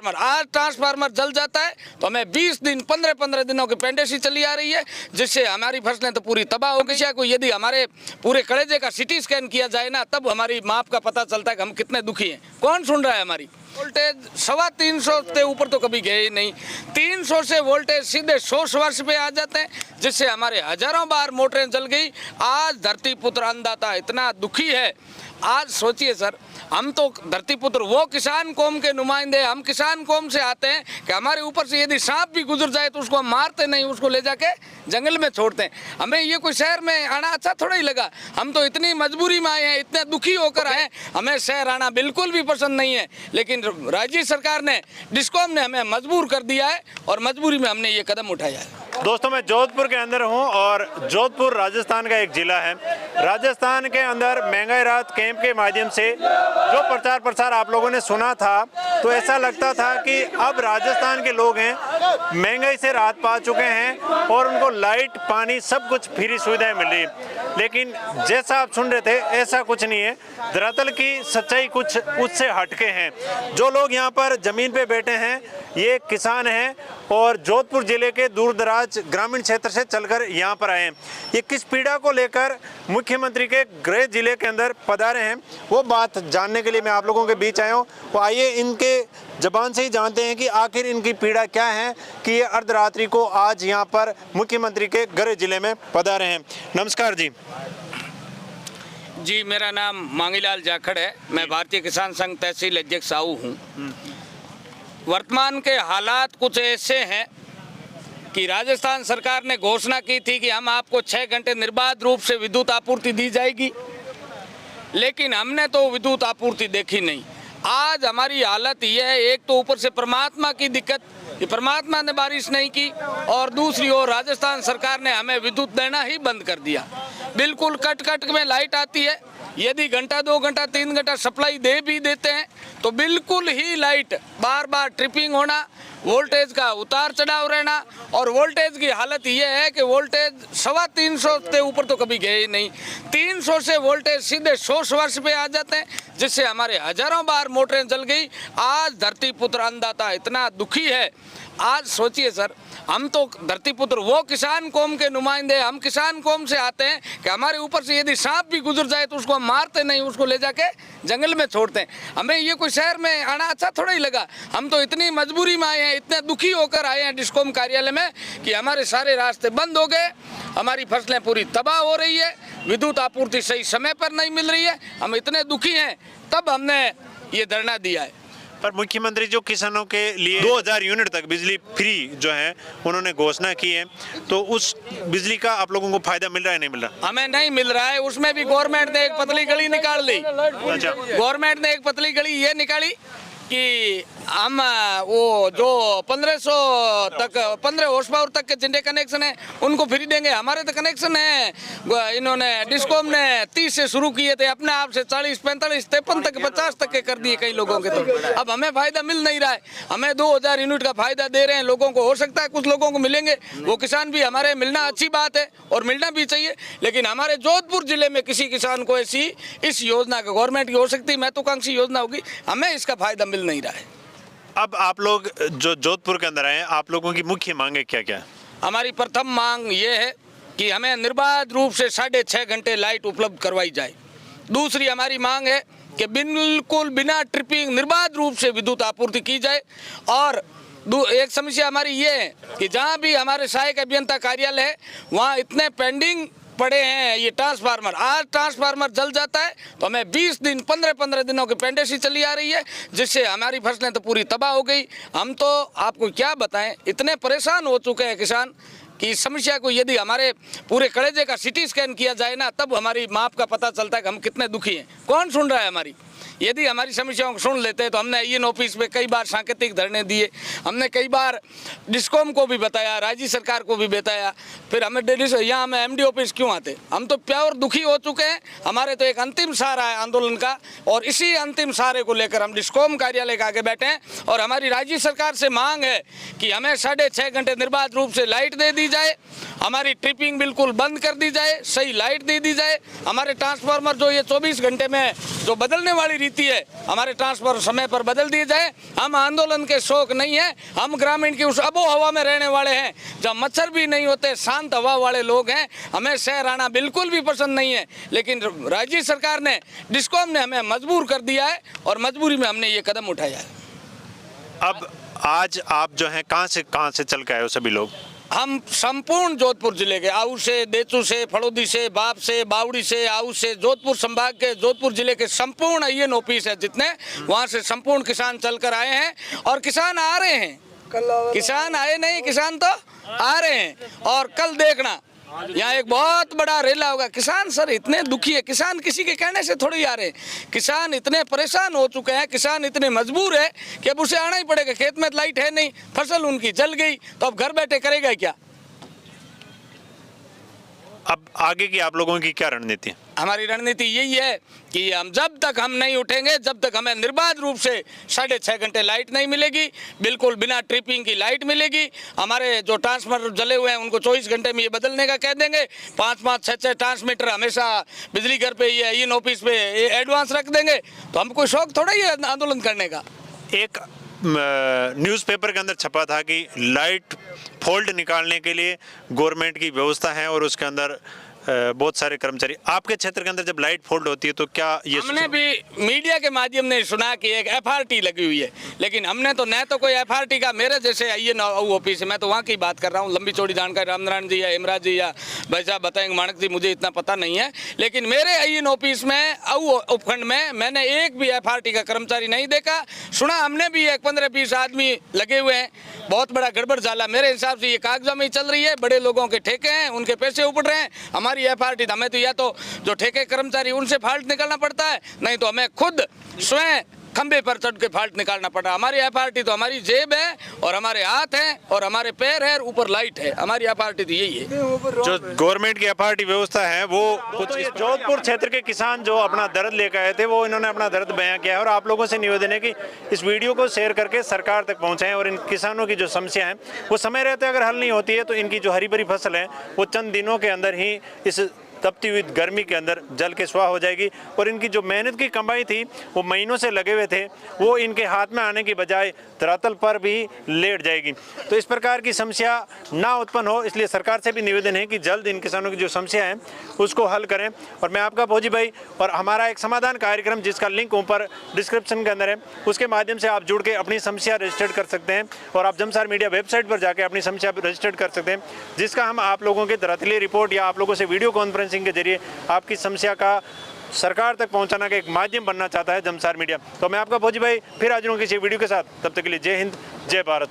आज ट्रांसफार्मर जल जाता है तो हमें 20 दिन 15 दिनों की पेंडेसी चली आ रही है, जिससे हमारी फसलें तो पूरी तबाह हो गई है। को यदि हमारे पूरे कलेजे का सिटी स्कैन किया जाए ना, तब हमारी माप का पता चलता है कि हम कितने दुखी हैं। कौन सुन रहा है? हमारी वोल्टेज 350 से ऊपर तो कभी गए ही नहीं। 300 से वोल्टेज सीधे 100 वर्ष पे आ जाते हैं, जिससे हमारे हजारों बार मोटरें जल गई। आज धरती पुत्र अन्नदाता इतना दुखी है। आज सोचिए सर, हम तो धरती पुत्र वो किसान कौम के नुमाइंदे, हम किसान कौम से आते हैं कि हमारे ऊपर से यदि सांप भी गुजर जाए तो उसको हम मारते नहीं, उसको ले जाके जंगल में छोड़ते हैं। हमें ये कोई शहर में आना अच्छा थोड़ा ही लगा। हम तो इतनी मजबूरी में आए हैं, इतने दुखी होकर आए हैं, हमें शहर आना बिल्कुल भी पसंद नहीं है। लेकिन राज्य सरकार ने, डिस्कॉम ने हमें मजबूर कर दिया है और मजबूरी में हमने ये कदम उठाया है। दोस्तों, मैं जोधपुर के अंदर हूं और जोधपुर राजस्थान का एक जिला है। राजस्थान के अंदर महंगाई राहत कैंप के माध्यम से जो प्रचार प्रसार आप लोगों ने सुना था, तो ऐसा लगता था कि अब राजस्थान के लोग हैं महंगाई से राहत पा चुके हैं और उनको लाइट, पानी, सब कुछ फ्री सुविधाएं मिल रही। लेकिन जैसा आप सुन रहे थे, ऐसा कुछ नहीं है। दरअसल की सच्चाई कुछ उससे हटके हैं। जो लोग यहाँ पर जमीन पे बैठे हैं, ये किसान हैं और जोधपुर जिले के दूर दराज ग्रामीण क्षेत्र से चलकर यहाँ पर आए हैं। ये किस पीड़ा को लेकर मुख्यमंत्री के गृह जिले के अंदर पधारे हैं, वो बात जानने के लिए मैं आप लोगों के बीच आया हूँ। तो आइए इनके जबान से ही जानते हैं कि आखिर इनकी पीड़ा क्या है कि ये अर्धरात्रि को आज यहाँ पर मुख्यमंत्री के गृह जिले में पधारे हैं। नमस्कार जी। जी, मेरा नाम मांगीलाल जाखड़ है। मैं भारतीय किसान संघ तहसील अध्यक्ष साहू हूँ। वर्तमान के हालात कुछ ऐसे हैं कि राजस्थान सरकार ने घोषणा की थी कि हम आपको 6 घंटे निर्बाध रूप से विद्युत आपूर्ति दी जाएगी, लेकिन हमने तो विद्युत आपूर्ति देखी नहीं। आज हमारी हालत यह है, एक तो ऊपर से परमात्मा की दिक्कत, ये परमात्मा ने बारिश नहीं की, और दूसरी ओर राजस्थान सरकार ने हमें विद्युत देना ही बंद कर दिया। बिल्कुल कट में लाइट आती है। यदि घंटा 2 घंटा 3 घंटा सप्लाई दे भी देते हैं तो बिल्कुल ही लाइट बार बार ट्रिपिंग होना, वोल्टेज का उतार चढ़ाव रहना, और वोल्टेज की हालत यह है कि वोल्टेज 350 से ऊपर तो कभी गए ही नहीं। 300 से वोल्टेज सीधे 100 वर्ष पे आ जाते हैं, जिससे हमारे हजारों बार मोटरें जल गई। आज धरती पुत्र अन्नदाता इतना दुखी है। आज सोचिए सर, हम तो धरती पुत्र वो किसान कौम के नुमाइंदे, हम किसान कौम से आते हैं कि हमारे ऊपर से यदि सांप भी गुजर जाए तो उसको हम मारते नहीं, उसको ले जाके जंगल में छोड़ते हैं। हमें ये कोई शहर में आना अच्छा थोड़ा ही लगा। हम तो इतनी मजबूरी में आए हैं, इतने दुखी होकर आए हैं डिस्कॉम कार्यालय में कि हमारे सारे रास्ते बंद हो गए, हमारी फसलें पूरी तबाह हो रही है, विद्युत आपूर्ति सही समय पर नहीं मिल रही है। हम इतने दुखी हैं, तब हमने ये धरना दिया है। पर मुख्यमंत्री जो किसानों के लिए 2000 यूनिट तक बिजली फ्री जो है उन्होंने घोषणा की है, तो उस बिजली का आप लोगों को फायदा मिल रहा है, नहीं मिल रहा? हमें नहीं मिल रहा है। उसमें भी गवर्नमेंट ने एक पतली गली निकाल ली। अच्छा, गवर्नमेंट ने एक पतली गली ये निकाली कि हम वो जो 1500 तक 15 हॉर्स पावर तक के जिनके कनेक्शन है उनको फ्री देंगे। हमारे तो कनेक्शन है, इन्होंने डिस्कॉम ने 30 से शुरू किए थे, अपने आप से 40, 45, 53 तक 50 तक के कर दिए कई लोगों के। तो अब हमें फायदा मिल नहीं रहा है। हमें 2000 यूनिट का फायदा दे रहे हैं लोगों को। हो सकता है कुछ लोगों को मिलेंगे, वो किसान भी हमारे मिलना अच्छी बात है और मिलना भी चाहिए, लेकिन हमारे जोधपुर जिले में किसी किसान को ऐसी इस योजना का, गवर्नमेंट की हो सकती है महत्वाकांक्षी योजना होगी, हमें इसका फायदा मिल नहीं रहा है। अब आप लोग जो जोधपुर के अंदर आए हैं, आप लोगों की मुख्य मांगे क्या क्या है? हमारी प्रथम मांग ये है कि हमें निर्बाध रूप से 6.5 घंटे लाइट उपलब्ध करवाई जाए। दूसरी हमारी मांग है कि बिल्कुल बिना ट्रिपिंग निर्बाध रूप से विद्युत आपूर्ति की जाए। और एक समस्या हमारी ये है कि जहाँ भी हमारे सहायक अभियंता कार्यालय है, वहाँ इतने पेंडिंग पड़े हैं ये ट्रांसफार्मर। आज ट्रांसफार्मर जल जाता है तो हमें 20 दिन 15 दिनों की पेंडेसी चली आ रही है, जिससे हमारी फसलें तो पूरी तबाह हो गई। हम तो आपको क्या बताएं, इतने परेशान हो चुके हैं किसान कि इस समस्या को यदि हमारे पूरे कलेजे का सिटी स्कैन किया जाए ना, तब हमारी माप का पता चलता है कि हम कितने दुखी हैं। कौन सुन रहा है हमारी? यदि हमारी समस्याओं को सुन लेते तो हमने इन ऑफिस पे कई बार सांकेतिक धरने दिए, हमने कई बार डिस्कॉम को भी बताया, राज्य सरकार को भी बताया, फिर हमें यहाँ हमें एमडी ऑफिस क्यों आते? हम तो प्योर दुखी हो चुके हैं। हमारे तो एक अंतिम सहारा है आंदोलन का, और इसी अंतिम सहारे को लेकर हम डिस्कॉम कार्यालय के आगे बैठे हैं। और हमारी राज्य सरकार से मांग है कि हमें 6.5 घंटे निर्बाध रूप से लाइट दे दी जाए हमारी ट्रिपिंग बिल्कुल बंद कर दी जाए, सही लाइट दे दी जाए, हमारे ट्रांसफार्मर जो ये 24 घंटे में जो बदलने वाली रीति है, हमारे ट्रांसफार्मर समय पर बदल दिए जाए। हम आंदोलन के शौक नहीं है, हम ग्रामीण की उस आबो हवा में रहने वाले हैं जब मच्छर भी नहीं होते, शांत हवा वाले लोग हैं। हमें शहर आना बिल्कुल भी पसंद नहीं है, लेकिन राज्य सरकार ने, डिस्कॉम ने हमें मजबूर कर दिया है और मजबूरी में हमने ये कदम उठाया है। अब आज आप जो हैं कहाँ से चल के आए हो सभी लोग? हम संपूर्ण जोधपुर जिले के आऊ से, देचू से, फड़ौदी से, बाप से, बावड़ी से, आऊ से, जोधपुर संभाग के, जोधपुर जिले के संपूर्ण ईएन ऑफिस है जितने, वहाँ से संपूर्ण किसान चलकर आए हैं और किसान आ रहे हैं। किसान आए नहीं, किसान तो आ रहे हैं। और कल देखना यहाँ एक बहुत बड़ा रेला होगा। किसान सर इतने दुखी है, किसान किसी के कहने से थोड़ी आ रहे हैं, किसान इतने परेशान हो चुके हैं, किसान इतने मजबूर है कि अब उसे आना ही पड़ेगा। खेत में लाइट है नहीं, फसल उनकी जल गई, तो अब घर बैठे करेगा क्या? अब आगे की आप लोगों की क्या रणनीति है? हमारी रणनीति यही है कि हम जब तक हम नहीं उठेंगे, जब तक हमें निर्बाध रूप से 6.5 घंटे लाइट नहीं मिलेगी, बिल्कुल बिना ट्रिपिंग की लाइट मिलेगी। हमारे जो ट्रांसफार्मर जले हुए हैं उनको 24 घंटे में ये बदलने का कह देंगे। 5-5, 6-6 ट्रांसमीटर हमेशा बिजली घर पे, ये इन ऑफिस पे ये एडवांस रख देंगे, तो हमको कोई शौक थोड़ा ही है आंदोलन करने का। एक न्यूज़पेपर के अंदर छपा था कि लाइट फॉल्ट निकालने के लिए गवर्नमेंट की व्यवस्था है और उसके अंदर बहुत सारे कर्मचारी। आपके क्षेत्र के अंदर जब लाइट फॉल्ट होती है तो क्या ये हमने भी मीडिया के माध्यम ने सुना कि एक एफआरटी लगी हुई है, लेकिन हमने तो न तो कोई एफआरटी का, मेरे जैसे ये ऑफिस है, मैं तो वहाँ की बात कर रहा हूँ, लंबी चौड़ी जानकारी रामनारायण जी या इमराज जी या भाई साहब बताएंगे, माणक जी, मुझे इतना पता नहीं है। लेकिन मेरे इन ऑफिस में उपखंड में मैंने एक भी एफआरटी का कर्मचारी नहीं देखा। सुना हमने भी एक 15-20 आदमी लगे हुए हैं, बहुत बड़ा गड़बड़ झाला। मेरे हिसाब से ये कागजा में ही चल रही है, बड़े लोगों के ठेके हैं, उनके पैसे उपड़ रहे हैं। हमारी एफआरटी हमें तो या तो जो ठेके कर्मचारी उनसे फाल्ट निकालना पड़ता है, नहीं तो हमें खुद स्वयं खंबे पर चढ़ के फाल्ट निकालना पड़ रहा है। हमारी एफआरटी तो हमारी जेब है और हमारे हाथ हैं और हमारे पैर है, ऊपर लाइट है। हमारी एफआरटी तो यही है। जो गवर्नमेंट की एफआरटी व्यवस्था है वो कुछ जोधपुर क्षेत्र के किसान जो अपना दर्द लेकर आए थे, वो इन्होंने अपना दर्द बयां किया है और आप लोगों से निवेदन है कि इस वीडियो को शेयर करके सरकार तक पहुंचाएं और इन किसानों की जो समस्या है वो समय रहते अगर हल नहीं होती है तो इनकी जो हरी भरी फसल है वो चंद दिनों के अंदर ही इस तपती हुई गर्मी के अंदर जल के स्वाह हो जाएगी और इनकी जो मेहनत की कमाई थी वो महीनों से लगे हुए थे, वो इनके हाथ में आने की बजाय धरातल पर भी लेट जाएगी। तो इस प्रकार की समस्या ना उत्पन्न हो, इसलिए सरकार से भी निवेदन है कि जल्द इन किसानों की जो समस्या है उसको हल करें। और मैं आपका फौजी भाई, और हमारा एक समाधान कार्यक्रम जिसका लिंक ऊपर डिस्क्रिप्शन के अंदर है, उसके माध्यम से आप जुड़ के अपनी समस्या रजिस्टर्ड कर सकते हैं और आप जमसार मीडिया वेबसाइट पर जाकर अपनी समस्या रजिस्टर्ड कर सकते हैं, जिसका हम आप लोगों के धरातलीय रिपोर्ट या आप लोगों से वीडियो कॉन्फ्रेंसिंग के जरिए आपकी समस्या का सरकार तक पहुंचाना का एक माध्यम बनना चाहता है जमसार मीडिया। तो मैं आपका फौजी भाई फिर हाजिर हूं किसी वीडियो के साथ, तब तक के लिए जय हिंद, जय भारत।